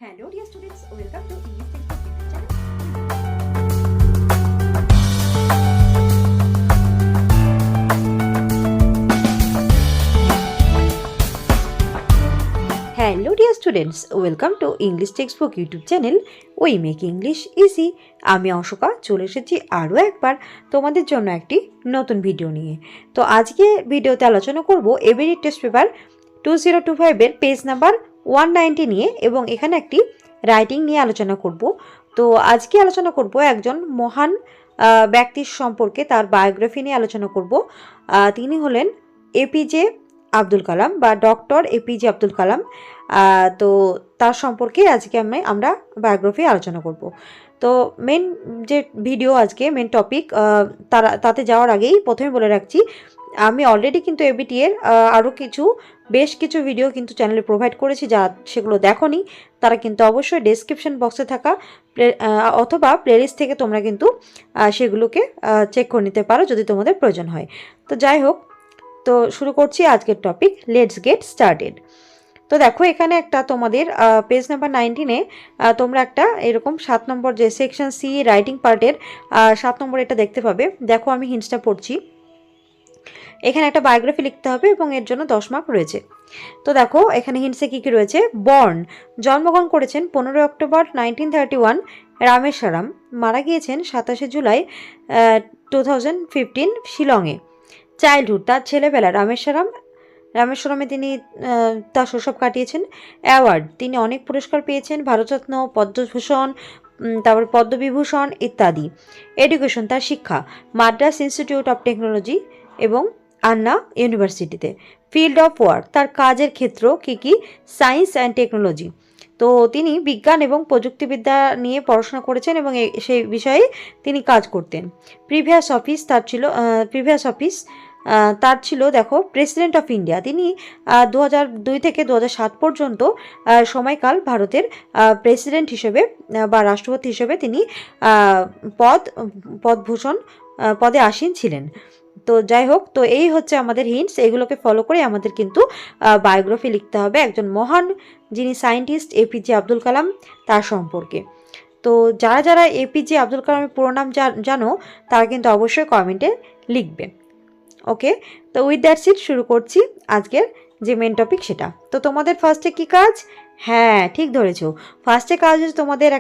Hello dear students, welcome to English Textbook YouTube channel. Hello dear students, welcome to English Textbook YouTube channel. We make English easy. আমি অশোকা চলে এসেছি আরও একবার তোমাদের জন্য একটি নতুন ভিডিও নিয়ে। তো আজকে ভিডিওতে আলোচনা করব এবিডি টেস্ট পেপার 2025 এর পেজ নাম্বার 190 নিয়ে এবং এখানে একটি রাইটিং নিয়ে আলোচনা করব। তো আজকে আলোচনা করব একজন মহান ব্যক্তির সম্পর্কে, তার বায়োগ্রাফি নিয়ে আলোচনা করব। তিনি হলেন এপিজে আব্দুল কালাম বা ডক্টর এপিজে আব্দুল কালাম। তো তার সম্পর্কে আজকে আমরা বায়োগ্রাফি আলোচনা করব। তো মেন যে ভিডিও আজকে মেন টপিক তাতে যাওয়ার আগেই প্রথমে বলে রাখছি, আমি অলরেডি কিন্তু এবিটি এর আরও বেশ কিছু ভিডিও কিন্তু চ্যানেলে প্রোভাইড করেছি। যারা সেগুলো দেখোনি তারা কিন্তু অবশ্যই ডেসক্রিপশন বক্সে থাকা অথবা প্লেলিস্ট থেকে তোমরা কিন্তু সেগুলোকে চেক করে নিতে পারো যদি তোমাদের প্রয়োজন হয়। তো যাই হোক, তো শুরু করছি আজকের টপিক। Let's get started. তো দেখো এখানে একটা তোমাদের পেজ নাম্বার 19-এ তোমরা একটা এরকম 7 নম্বর যে সেকশন সি রাইটিং পার্টের 7 নম্বর এটা দেখতে পাবে। দেখো আমি হিন্টসটা পড়ছি। এখানে একটা বায়োগ্রাফি লিখতে হবে এবং এর জন্য 10 মার্ক রয়েছে। তো দেখো এখানে হিন্টসে কী কী রয়েছে। বর্ন, জন্মগ্রহণ করেছেন 15 অক্টোবর 1931 রামেশ্বরম, মারা গিয়েছেন 27 জুলাই 2015 শিলংয়ে। চাইল্ডহুড, তার ছেলেবেলা রামেশ্বরমে তিনি তার শৈশব কাটিয়েছেন। অ্যাওয়ার্ড, তিনি অনেক পুরস্কার পেয়েছেন, ভারতরত্ন, পদ্মভূষণ, তারপর পদ্মবিভূষণ ইত্যাদি। এডুকেশন, তার শিক্ষা মাদ্রাস ইনস্টিটিউট অফ টেকনোলজি এবং আন্না ইউনিভার্সিটিতে। ফিল্ড অফ ওয়ার্ক, তার কাজের ক্ষেত্র কী সায়েন্স অ্যান্ড টেকনোলজি। তো তিনি বিজ্ঞান এবং প্রযুক্তিবিদ্যা নিয়ে পড়াশোনা করেছেন এবং সেই বিষয়ে তিনি কাজ করতেন। প্রিভিয়াস অফিস তার ছিল দেখো প্রেসিডেন্ট অফ ইন্ডিয়া। তিনি 2002 থেকে 2007 পর্যন্ত সময়কাল ভারতের প্রেসিডেন্ট হিসেবে বা রাষ্ট্রপতি হিসেবে তিনি পদভূষণ পদে আসীন ছিলেন। তো যাই হোক, তো এই হচ্ছে আমাদের হিন্টস। এগুলোকে ফলো করে আমাদের কিন্তু বায়োগ্রাফি লিখতে হবে একজন মহান যিনি সায়েন্টিস্ট এপিজে আব্দুল কালাম তার সম্পর্কে। তো যারা যারা এপিজে আব্দুল কালামের পুরো নাম জানো তারা কিন্তু অবশ্যই কমেন্টে লিখবে। ওকে, তো উইথ দ্যাট সিট শুরু করছি আজকের যে মেন টপিক সেটা। তো তোমাদের ফার্স্টে কি কাজ? হ্যাঁ, ঠিক ধরেছো। ফার্স্টে কাজ হচ্ছে তোমাদের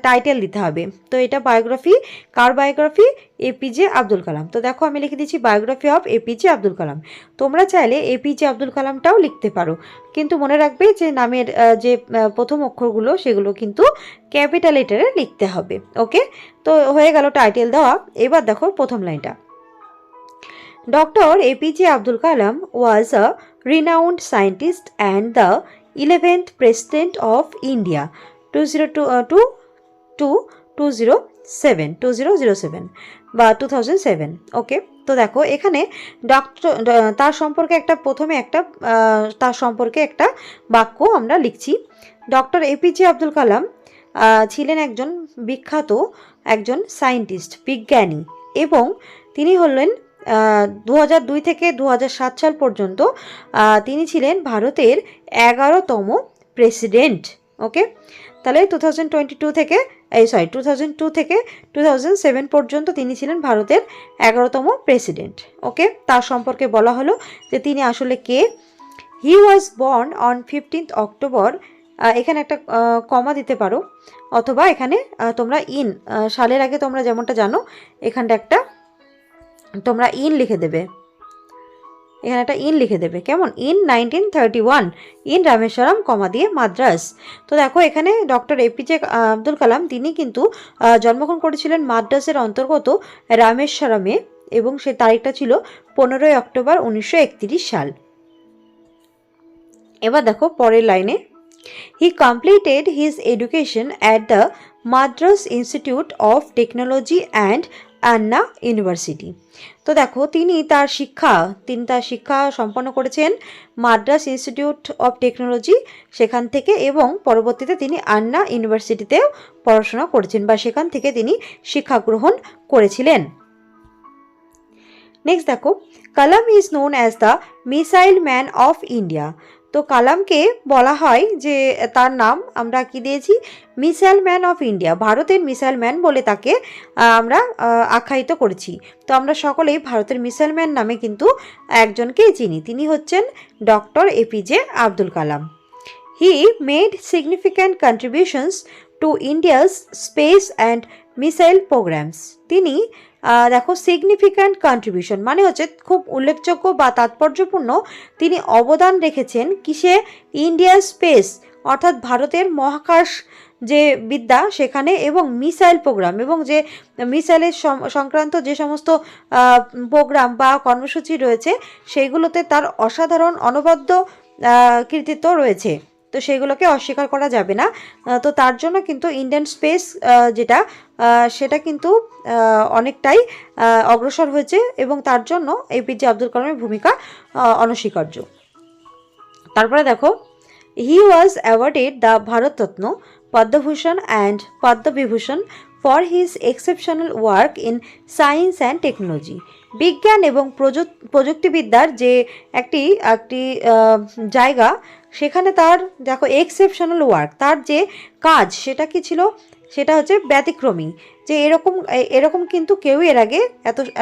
টাইটেল দিতে হবে। তো এটা বায়োগ্রাফি, কার বায়োগ্রাফি? এপিজে আব্দুল কালাম। তো দেখো আমি লিখে দিচ্ছি biography of APJ Abdul Kalam. তোমরা চাইলে এপিজে আব্দুল কালামটাও লিখতে পারো, কিন্তু মনে রাখবে যে নামের যে প্রথম অক্ষরগুলো সেগুলো কিন্তু ক্যাপিটাল লেটারে লিখতে হবে। ওকে, তো হয়ে গেল টাইটেল দেওয়া। এবার দেখো প্রথম লাইনটা। Dr. APJ Abdul Kalam was a renowned scientist and the 11th President of India 2007 বা 2007। ওকে, তো দেখো এখানে তার সম্পর্কে একটা বাক্য আমরা লিখছি। ডক্টর এপিজে আব্দুল কালাম ছিলেন একজন বিখ্যাত সায়েন্টিস্ট, বিজ্ঞানী, এবং তিনি হলেন 2002 থেকে 2007 সাল পর্যন্ত তিনি ছিলেন ভারতের 11তম প্রেসিডেন্ট। ওকে, তাহলে 2002 থেকে 2007 পর্যন্ত তিনি ছিলেন ভারতের 11তম প্রেসিডেন্ট। ওকে, তার সম্পর্কে বলা হলো যে তিনি আসলে কে। হি ওয়াজ বর্ন অন 15 অক্টোবর। এখানে একটা কমা দিতে পারো, অথবা এখানে তোমরা সালের আগে তোমরা যেমনটা জানো এখানটা একটা তোমরা লিখে দেবে, এখানে একটা লিখে দেবে। কেমন? 1931 রামেশ্বরম, কমা দিয়ে মাদ্রাস। তো দেখো এখানে ডক্টর এপিজে আব্দুল কালাম তিনি কিন্তু জন্মগ্রহণ করেছিলেন মাদ্রাসের অন্তর্গত রামেশ্বরমে এবং সে তারিখটা ছিল 15 অক্টোবর 1931 সাল। এবার দেখো পরের লাইনে। হি completed his education at the Madras institute of technology and Anna university. তো দেখো তিনি তার শিক্ষা সম্পন্ন করেছেন মাদ্রাস ইনস্টিটিউট অফ টেকনোলজি সেখান থেকে, এবং পরবর্তীতে তিনি আন্না ইউনিভার্সিটিতেও পড়াশোনা করেছেন বা সেখান থেকে তিনি শিক্ষা গ্রহণ করেছিলেন। নেক্সট দেখো, Kalam is known as the missile man of India. তো কালামকে বলা হয় যে তার নাম আমরা কি দিয়েছি, মিসাইল ম্যান অফ ইন্ডিয়া, ভারতের মিসাইল ম্যান বলে তাকে আমরা আখ্যায়িত করেছি। তো আমরা সকলেই ভারতের মিসাইল ম্যান নামে কিন্তু একজনকেই চিনি, তিনি হচ্ছেন doctor APJ Abdul Kalam. He made significant contributions to India's space and missile programs. তিনি দেখো সিগনিফিক্যান্ট কন্ট্রিবিউশন মানে হচ্ছে খুব উল্লেখযোগ্য বা তাৎপর্যপূর্ণ তিনি অবদান রেখেছেন কিসে, ইন্ডিয়া স্পেস অর্থাৎ ভারতের মহাকাশ যে বিদ্যা সেখানে, এবং মিসাইল প্রোগ্রাম এবং যে মিসাইলের সংক্রান্ত যে সমস্ত প্রোগ্রাম বা কর্মসূচি রয়েছে সেইগুলোতে তার অসাধারণ অনবদ্য কৃতিত্ব রয়েছে। তো সেগুলোকে অস্বীকার করা যাবে না। তো তার জন্য কিন্তু ইন্ডিয়ান স্পেস যেটা সেটা কিন্তু অনেকটাই অগ্রসর হয়েছে এবং তার জন্য এপিজে আব্দুল কালামের ভূমিকা অনস্বীকার্য। তারপরে দেখো, he was awarded the Bharat Ratna, Padma Bhushan and Padma Vibhushan for his exceptional work in science and technology. বিজ্ঞান এবং প্রযুক্তিবিদ্যার যে একটি জায়গা, সেখানে তার দেখো এক্সেপশনাল ওয়ার্ক, তার যে কাজ সেটা কি ছিল, সেটা হচ্ছে ব্যতিক্রমী, যে এরকম কিন্তু কেউই এর আগে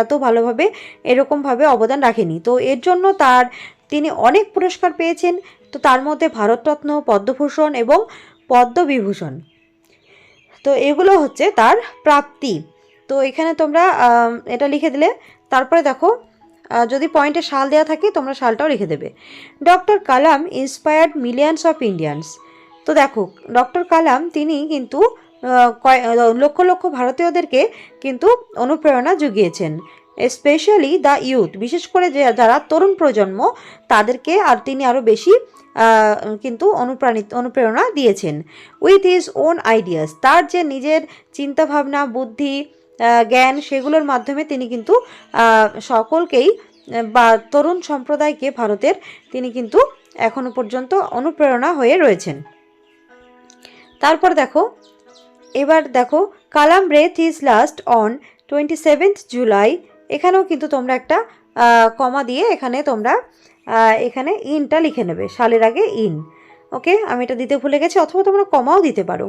এত ভালোভাবে এরকমভাবে অবদান রাখেনি। তো এর জন্য তিনি অনেক পুরস্কার পেয়েছেন। তো তার মধ্যে ভারতরত্ন, পদ্মভূষণ এবং পদ্মবিভূষণ, তো এগুলো হচ্ছে তার প্রাপ্তি। তো এখানে তোমরা এটা লিখে দিলে। তারপরে দেখো, যদি পয়েন্টে সাল দেওয়া থাকে তোমরা সালটাও লিখে দেবে। Doctor Kalam inspired millions of Indians. তো দেখো, ডক্টর কালাম তিনি কিন্তু লক্ষ লক্ষ ভারতীয়দেরকে কিন্তু অনুপ্রেরণা জুগিয়েছেন, স্পেশালি দ্য ইউথ, বিশেষ করে যারা তরুণ প্রজন্ম তাদেরকে তিনি আরও বেশি কিন্তু অনুপ্রেরণা দিয়েছেন। উইথ হিজ ওন আইডিয়াস, তার যে নিজের চিন্তাভাবনা, বুদ্ধি, জ্ঞান, সেগুলোর মাধ্যমে তিনি কিন্তু সকলকেই বা তরুণ সম্প্রদায়কে ভারতের তিনি কিন্তু এখনো পর্যন্ত অনুপ্রেরণা হয়ে রয়েছেন। তারপর দেখো, এবার দেখো, Kalam breath his last on 27th July. এখানেও কিন্তু তোমরা একটা কমা দিয়ে এখানে তোমরা এখানে ইনটা লিখে নেবে, সালের আগে ইন। ওকে, আমি এটা দিতে ভুলে গেছি, অথবা তোমরা কমাও দিতে পারো।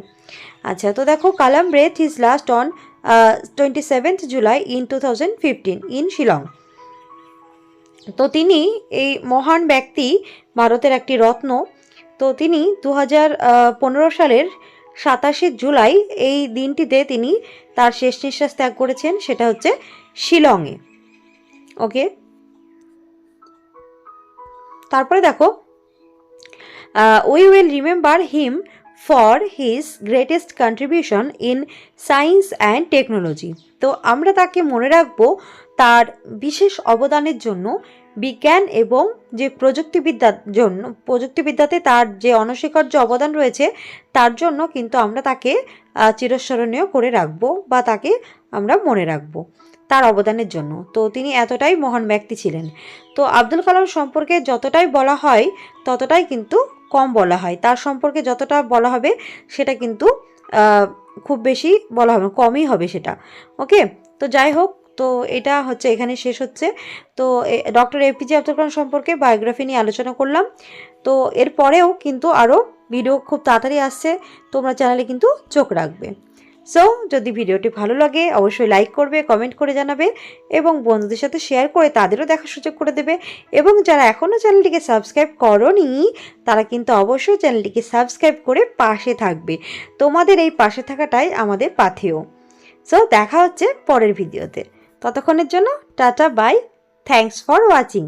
আচ্ছা, তো দেখো, Kalam breath his last on 27th July in 2015 in Shillong. তো তিনি এই মহান ব্যক্তি, ভারতের একটি রত্ন। তো তিনি 2015 সালের 27শে জুলাই এই দিনটিতে তিনি তার শেষ নিঃশ্বাস ত্যাগ করেছেন, সেটা হচ্ছে শিলংয়ে। ওকে, তারপরে দেখো, we will remember him for his greatest contribution in science and technology. তো আমরা তাকে মনে রাখবো তার বিশেষ অবদানের জন্য বিজ্ঞান এবং যে প্রযুক্তিবিদ্যাতে তার যে অনস্বীকার্য অবদান রয়েছে তার জন্য কিন্তু আমরা তাকে চিরস্মরণীয় করে রাখবো বা তাকে আমরা মনে রাখবো তার অবদানের জন্য। তো তিনি এতটাই মহান ব্যক্তি ছিলেন। তো আব্দুল কালাম সম্পর্কে যতটাই বলা হয় ততটাই কিন্তু কম বলা হয়, তার সম্পর্কে যতটা বলা হবে সেটা কিন্তু খুব বেশি বলা হবে, কমই হবে সেটা। ওকে, তো যাই হোক, তো এটা হচ্ছে এখানে শেষ হচ্ছে। তো ডক্টর এপিজে আব্দুল কালাম সম্পর্কে বায়োগ্রাফি নিয়ে আলোচনা করলাম। তো এরপরেও কিন্তু আরও ভিডিও খুব তাড়াতাড়ি আসছে, তোমরা চ্যানেলে কিন্তু চোখ রাখবে। সো যদি ভিডিওটি ভালো লাগে অবশ্যই লাইক করবে, কমেন্ট করে জানাবে এবং বন্ধুদের সাথে শেয়ার করে তাদেরও দেখার সুযোগ করে দেবে। এবং যারা এখনও চ্যানেলটিকে সাবস্ক্রাইব করোনি তারা কিন্তু অবশ্যই চ্যানেলটিকে সাবস্ক্রাইব করে পাশে থাকবে। তোমাদের এই পাশে থাকাটাই আমাদের পাথেয়। সো দেখা হচ্ছে পরের ভিডিওতে, ততক্ষণের জন্য tata, bye, thanks for watching.